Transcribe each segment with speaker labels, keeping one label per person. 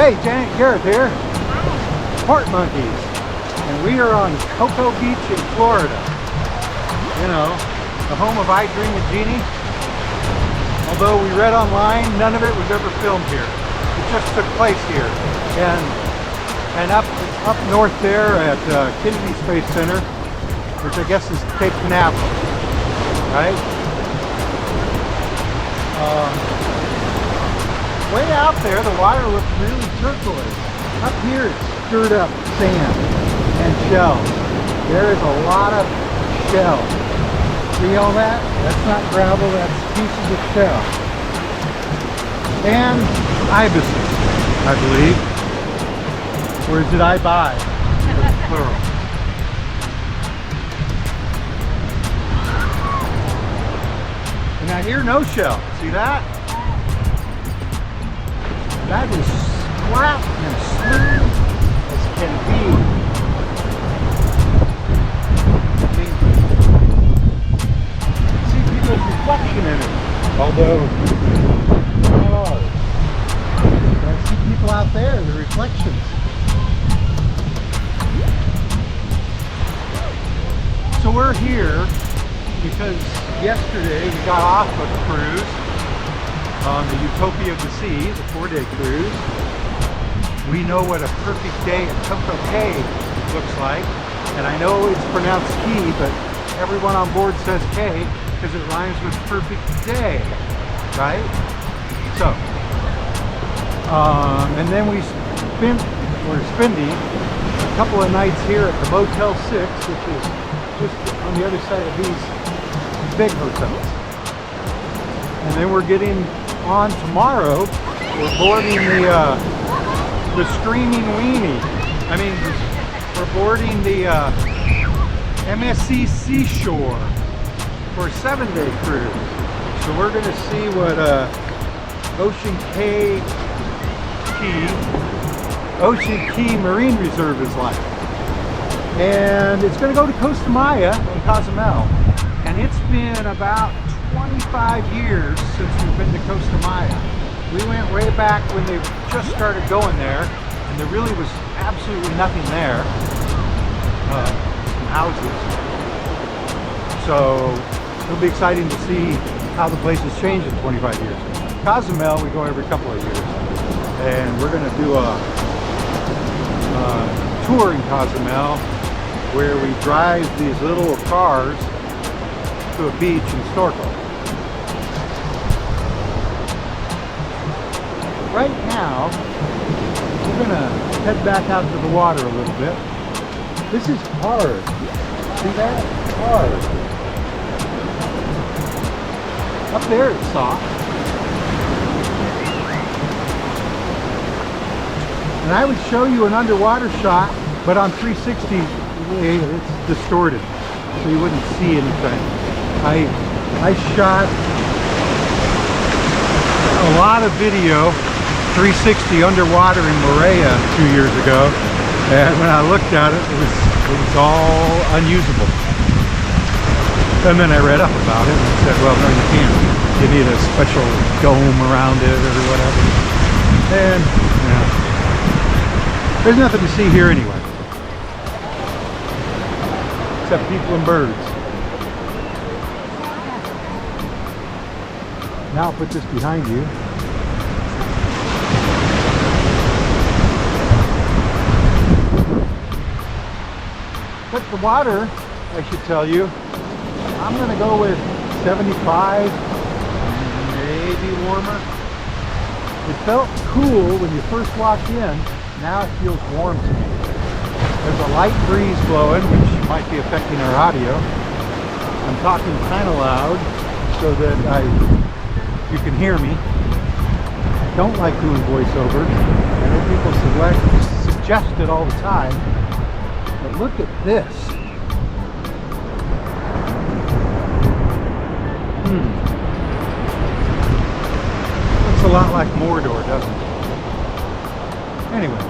Speaker 1: Hey, Janet Garrett here, Sport Monkeys, and we are on Cocoa Beach in Florida. You know, the home of I Dream of Jeannie. Although we read online, none of it was ever filmed here. It just took place here. And up north there at Kennedy Space Center, which I guess is Cape Canaveral, right? Way out there, the water looks really turquoise. Up here, it's stirred up sand and shells. There is a lot of shell. See all that? That's not gravel, that's pieces of shell. And ibises, I believe. Or is it I-bi? Plural. And I hear no shell. See that? That is flat and smooth as can be. See people's reflection in it. Although, I see people out there, the reflections. So we're here because yesterday we got off of the cruise on the Utopia of the Seas, a 4-day cruise. We know what a perfect day at Coco Cay looks like, and I know it's pronounced Key, but everyone on board says Cay because it rhymes with perfect day, right? So, and then we we're spending a couple of nights here at the Motel 6, which is just on the other side of these big hotels. And then we're getting on tomorrow. We're boarding the Screaming Weenie. I mean, we're boarding the MSC Seashore for a 7-day cruise. So we're going to see what Ocean Key Marine Reserve is like. And it's going to go to Costa Maya in Cozumel. And it's been about 25 years since we've been to Costa Maya. We went way back when they just started going there, and there really was absolutely nothing there. Some houses. So it'll be exciting to see how the place has changed in 25 years. Cozumel, we go every couple of years, and we're going to do a tour in Cozumel where we drive these little cars to a beach and snorkel. Right now, we're going to head back out to the water a little bit. This is hard. See that? Hard. Up there it's soft. And I would show you an underwater shot, but on 360 it's distorted, so you wouldn't see anything. I shot a lot of video 360 underwater in Moorea 2 years ago, and when I looked at it, it was all unusable. And then I read up about it and I said, well, no, you can't. You need a special dome around it or whatever. And there's nothing to see here anyway, except people and birds. Now I'll put this behind you. But the water, I should tell you, I'm going to go with 75, maybe warmer. It felt cool when you first walked in. Now it feels warm to me. There's a light breeze blowing, which might be affecting our audio. I'm talking kind of loud so that you can hear me. I don't like doing voiceovers. I know people suggest it all the time. But look at this. Looks a lot like Mordor, doesn't it? Anyway.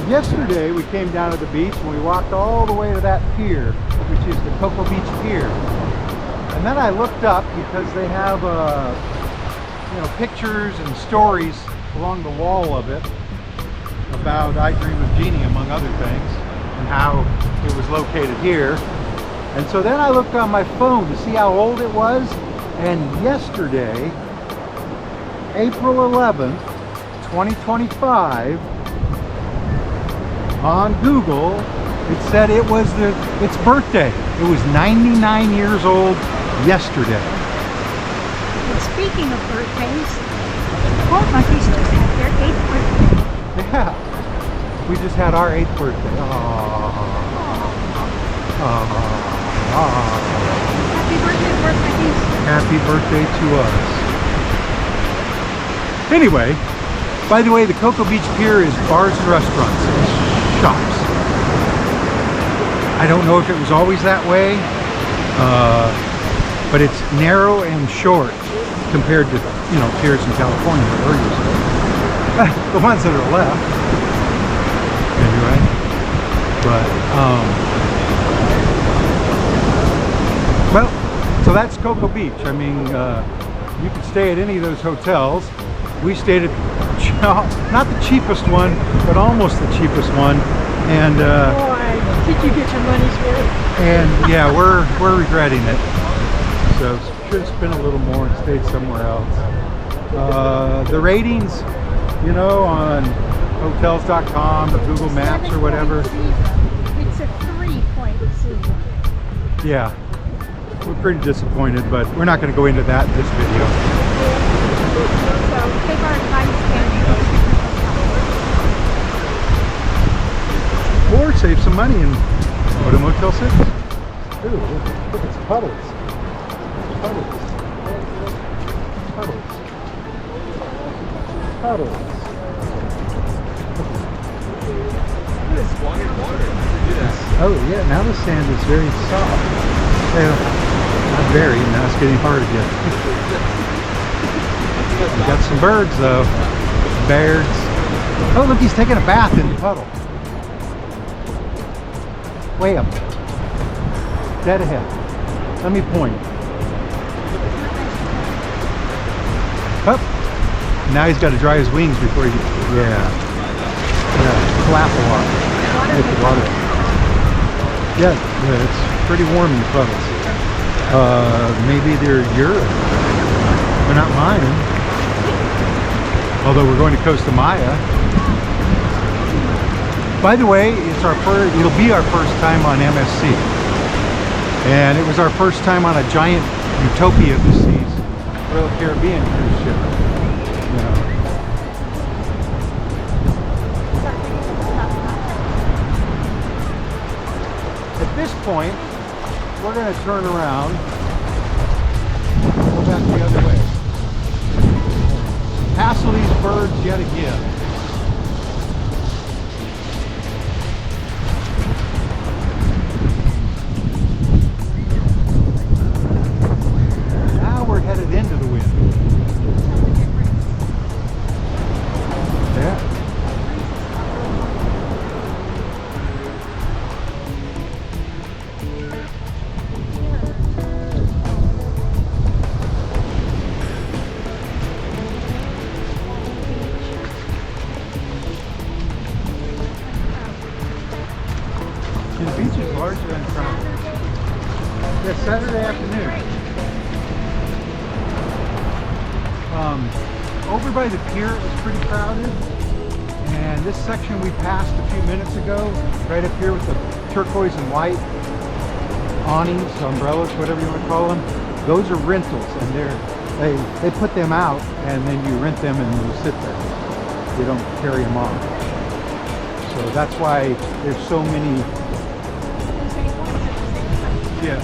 Speaker 1: Yesterday we came down to the beach and we walked all the way to that pier, which is the Cocoa Beach Pier. And then I looked up because they have pictures and stories along the wall of it about I Dream of Jeannie, among other things, and how it was located here. And so then I looked on my phone to see how old it was, and yesterday, April 11th, 2025, on Google, it said it was its birthday. It was 99 years old yesterday.
Speaker 2: And speaking of birthdays, Port Monkeys just had their 8th birthday.
Speaker 1: Yeah, we just had our 8th birthday.
Speaker 2: Happy birthday, Port Monkeys.
Speaker 1: Happy birthday to us. Anyway, by the way, the Cocoa Beach Pier is bars and restaurants, it's shops. I don't know if it was always that way, but it's narrow and short compared to, piers in California that we're used to. The ones that are left, anyway. But, well, so that's Cocoa Beach. I mean, you could stay at any of those hotels. We stayed at, not the cheapest one, but almost the cheapest one. And,
Speaker 2: Boy, did you get your money's worth?
Speaker 1: And yeah, we're regretting it. So should have spent a little more and stayed somewhere else. The ratings, on hotels.com or Google Maps or whatever.
Speaker 2: It's a 3.0.
Speaker 1: Yeah, we're pretty disappointed, but we're not going to go into that in this video.
Speaker 2: So take our advice and
Speaker 1: Or save some money and go to Motel 6. Ooh, look, it's puddles. Puddles. Puddles. Puddles. Oh yeah, now the sand is very soft. Well, not very, now it's getting hard again. We got some birds though. Birds. Oh look, he's taking a bath in the puddle. Way up. Dead ahead. Let me point. Up. Now he's got to dry his wings before he gets. Yeah. Flap a lot. Hit the water. Yeah, it's pretty warm in the puddles. Maybe they're urine. They're not mine. Although we're going to Costa Maya. By the way, it'll be our first time on MSC. And it was our first time on a giant Utopia of the Seas Royal Caribbean cruise ship. At this point, we're going to turn around and go back the other way. Hassle these birds yet again. Now we're headed into the wind. Yeah. The beach is larger than crowded. Yeah, Saturday afternoon. Over by the pier it was pretty crowded. And this section we passed a few minutes ago, right up here with the turquoise and white awnings, umbrellas, whatever you want to call them, those are rentals, and they put them out and then you rent them and you sit there. You don't carry them on. So that's why there's so many. Yeah.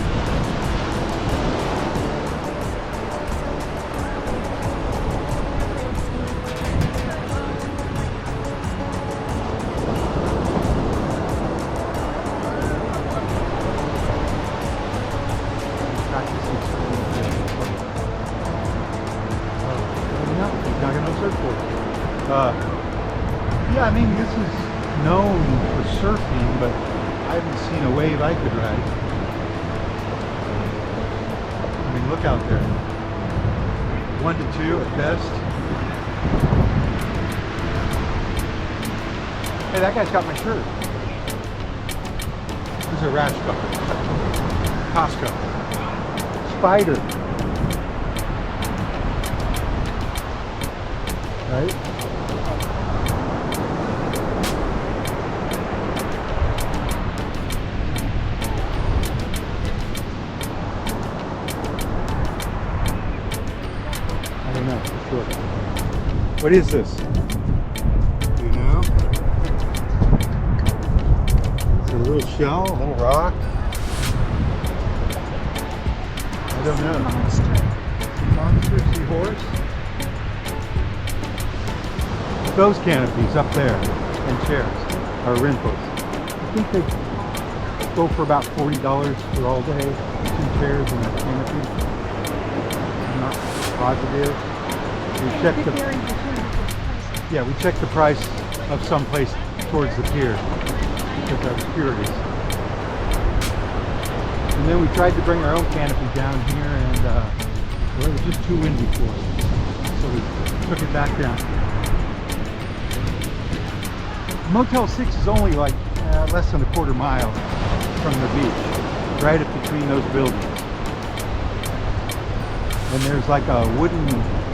Speaker 1: Yeah, I mean, this is known for surfing, but I haven't seen a wave I could ride. I mean, look out there. 1 to 2 at best. Hey, that guy's got my shirt. This is a rash couple. Costco. Spider. Right? I don't know for sure. What is this? Do you know? It's a little shell, a little rock. I don't know. Monster seahorse. Those canopies up there and chairs are rentals. I think they go for about $40 for all day. 2 chairs and a canopy. I'm not positive. We checked we checked the price of some place towards the pier because I was curious. And then we tried to bring our own canopy down here, and well, it was just too windy for us, so we took it back down. Motel 6 is only like less than a quarter mile from the beach, right up between those buildings. And there's like a wooden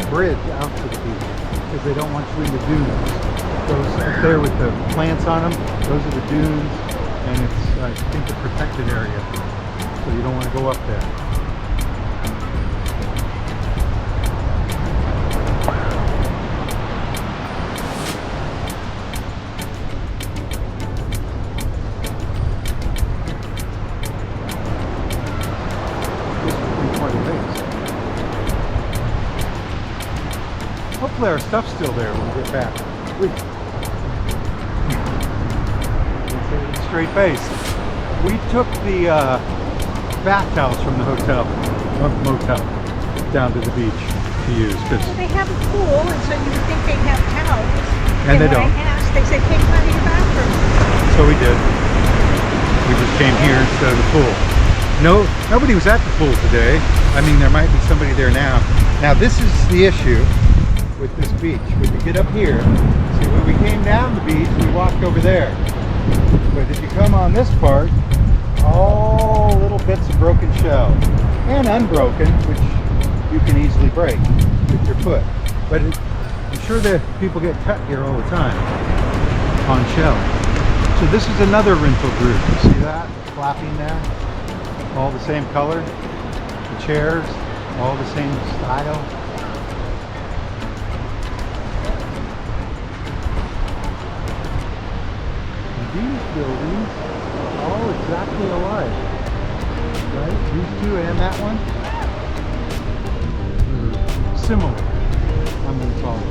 Speaker 1: bridge out to the beach because they don't want you in the dunes. Those up there with the plants on them, those are the dunes, and it's I think a protected area, so you don't want to go up there. Hopefully our stuff's still there when we get back. Straight face. We took the bath towels from the motel down to the beach to use.
Speaker 2: Well, they have a pool, and so you would think they'd have towels.
Speaker 1: And they don't.
Speaker 2: When I asked, they said, take them out of your bathroom.
Speaker 1: So we did. We just came here instead of the pool. No, nobody was at the pool today. I mean, there might be somebody there now. Now this is the issue with this beach. When you get up here, see, when we came down the beach, we walked over there. But if you come on this part, all little bits of broken shell and unbroken, which you can easily break with your foot. But I'm sure that people get cut here all the time on shell. So this is another rental group. You see that flapping there? All the same color. The chairs, all the same style. These buildings are all exactly alike, right? These two and that one are similar, I'm going to call it.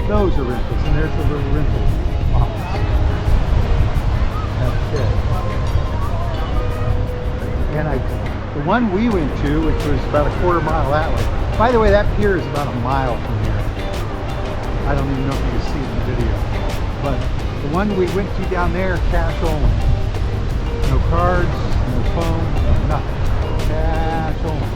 Speaker 1: Those are rentals, and there's the little rental. And the one we went to, which was about a quarter mile that way. By the way, that pier is about a mile from here. I don't even know if you can see it in the video. But the one we went to down there, cash only. No cards, no phone, no nothing. Cash only.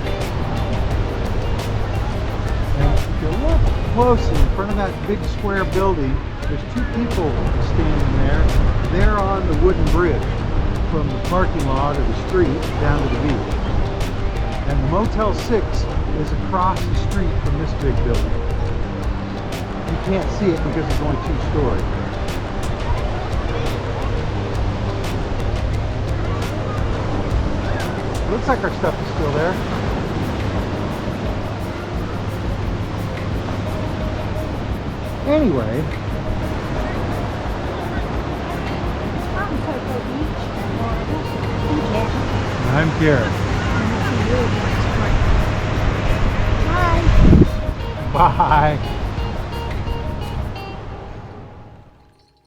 Speaker 1: And if you look closely in front of that big square building, there's 2 people standing there. They're on the wooden bridge from the parking lot or the street down to the beach. And the Motel 6 is across the street from this big building. You can't see it because it's only 2-story. Looks like our stuff is still there. Anyway, I'm Garrett.
Speaker 2: Bye.
Speaker 1: Bye.